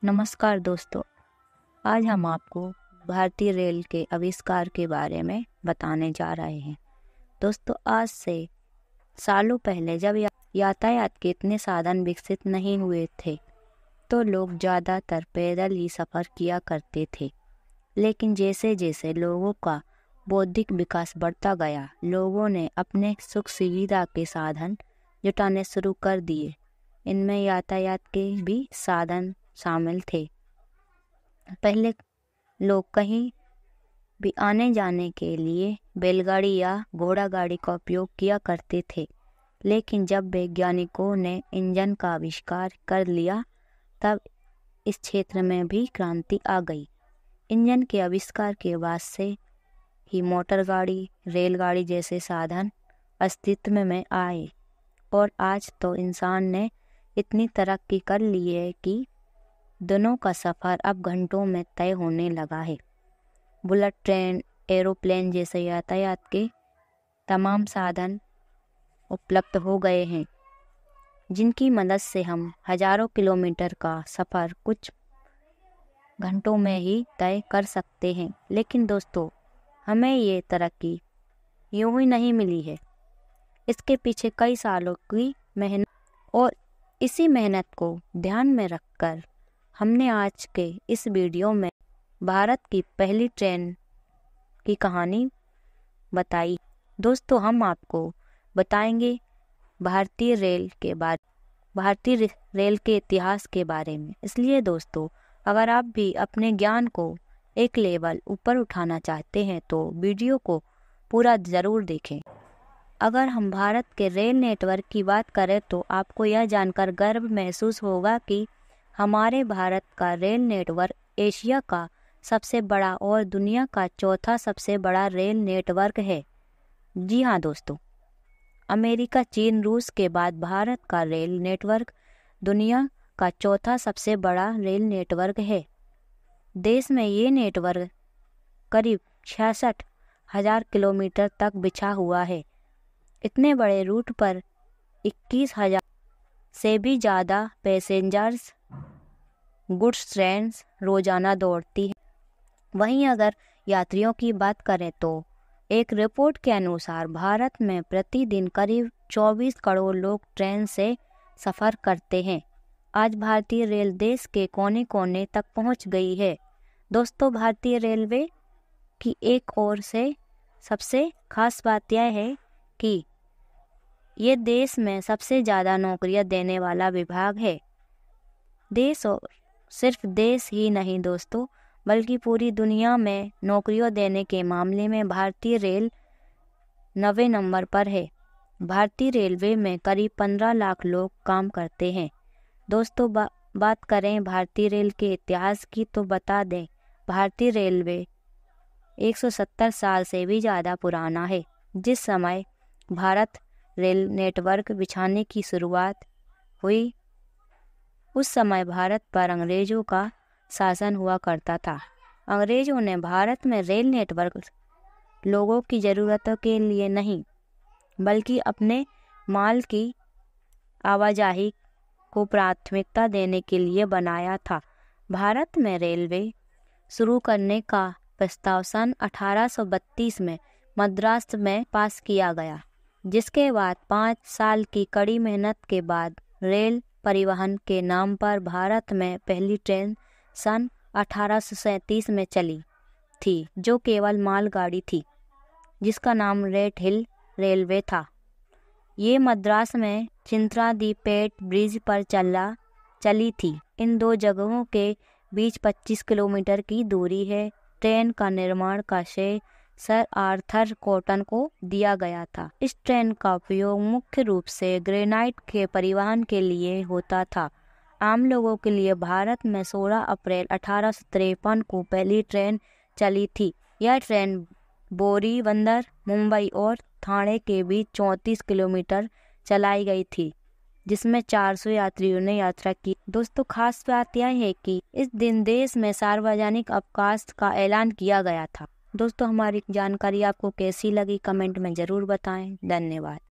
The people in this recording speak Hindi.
नमस्कार दोस्तों, आज हम आपको भारतीय रेल के आविष्कार के बारे में बताने जा रहे हैं। दोस्तों, आज से सालों पहले जब यातायात के इतने साधन विकसित नहीं हुए थे तो लोग ज़्यादातर पैदल ही सफ़र किया करते थे। लेकिन जैसे जैसे लोगों का बौद्धिक विकास बढ़ता गया, लोगों ने अपने सुख सुविधा के साधन जुटाने शुरू कर दिए। इनमें यातायात के भी साधन शामिल थे। पहले लोग कहीं भी आने जाने के लिए बैलगाड़ी या घोड़ा गाड़ी का उपयोग किया करते थे, लेकिन जब वैज्ञानिकों ने इंजन का आविष्कार कर लिया तब इस क्षेत्र में भी क्रांति आ गई। इंजन के आविष्कार के बाद से ही मोटर गाड़ी, रेलगाड़ी जैसे साधन अस्तित्व में आए और आज तो इंसान ने इतनी तरक्की कर ली है कि दोनों का सफ़र अब घंटों में तय होने लगा है। बुलेट ट्रेन, एरोप्लेन जैसे यातायात के तमाम साधन उपलब्ध हो गए हैं, जिनकी मदद से हम हजारों किलोमीटर का सफ़र कुछ घंटों में ही तय कर सकते हैं। लेकिन दोस्तों, हमें ये तरक्की यूं ही नहीं मिली है। इसके पीछे कई सालों की मेहनत और इसी मेहनत को ध्यान में रखकर हमने आज के इस वीडियो में भारत की पहली ट्रेन की कहानी बताई। दोस्तों, हम आपको बताएंगे भारतीय रेल के इतिहास के बारे में। इसलिए दोस्तों, अगर आप भी अपने ज्ञान को एक लेवल ऊपर उठाना चाहते हैं तो वीडियो को पूरा ज़रूर देखें। अगर हम भारत के रेल नेटवर्क की बात करें तो आपको यह जानकर गर्व महसूस होगा कि हमारे भारत का रेल नेटवर्क एशिया का सबसे बड़ा और दुनिया का चौथा सबसे बड़ा रेल नेटवर्क है। जी हाँ दोस्तों, अमेरिका, चीन, रूस के बाद भारत का रेल नेटवर्क दुनिया का चौथा सबसे बड़ा रेल नेटवर्क है। देश में ये नेटवर्क करीब 66,000 किलोमीटर तक बिछा हुआ है। इतने बड़े रूट पर 21,000 से भी ज़्यादा पैसेंजर्स गुड्स ट्रेन रोजाना दौड़ती है। वहीं अगर यात्रियों की बात करें तो एक रिपोर्ट के अनुसार भारत में प्रतिदिन करीब 24 करोड़ लोग ट्रेन से सफ़र करते हैं। आज भारतीय रेल देश के कोने कोने तक पहुंच गई है। दोस्तों, भारतीय रेलवे की एक और से सबसे खास बात यह है कि ये देश में सबसे ज़्यादा नौकरियां देने वाला विभाग है। सिर्फ देश ही नहीं दोस्तों, बल्कि पूरी दुनिया में नौकरियों देने के मामले में भारतीय रेल 9वें नंबर पर है। भारतीय रेलवे में करीब 15 लाख लोग काम करते हैं। दोस्तों, बात करें भारतीय रेल के इतिहास की तो बता दें, भारतीय रेलवे 170 साल से भी ज़्यादा पुराना है। जिस समय भारत रेल नेटवर्क बिछाने की शुरुआत हुई उस समय भारत पर अंग्रेज़ों का शासन हुआ करता था। अंग्रेज़ों ने भारत में रेल नेटवर्क लोगों की ज़रूरतों के लिए नहीं, बल्कि अपने माल की आवाजाही को प्राथमिकता देने के लिए बनाया था। भारत में रेलवे शुरू करने का प्रस्ताव सन 1832 में मद्रास में पास किया गया, जिसके बाद 5 साल की कड़ी मेहनत के बाद रेल परिवहन के नाम पर भारत में पहली ट्रेन सन 1837 में चली थी, जो केवल मालगाड़ी थी, जिसका नाम रेड हिल रेलवे था। ये मद्रास में चिंत्रादीपेट ब्रिज पर चली थी। इन दो जगहों के बीच 25 किलोमीटर की दूरी है। ट्रेन का निर्माण का श्रेय सर आर्थर कॉटन को दिया गया था। इस ट्रेन का उपयोग मुख्य रूप से ग्रेनाइट के परिवहन के लिए होता था। आम लोगों के लिए भारत में 16 अप्रैल 1853 को पहली ट्रेन चली थी। यह ट्रेन बोरी बंदर, मुंबई और ठाणे के बीच 34 किलोमीटर चलाई गई थी, जिसमें 400 यात्रियों ने यात्रा की। दोस्तों, खास बात यह है कि इस दिन देश में सार्वजनिक अवकाश का ऐलान किया गया था। दोस्तों, हमारी जानकारी आपको कैसी लगी कमेंट में ज़रूर बताएं। धन्यवाद।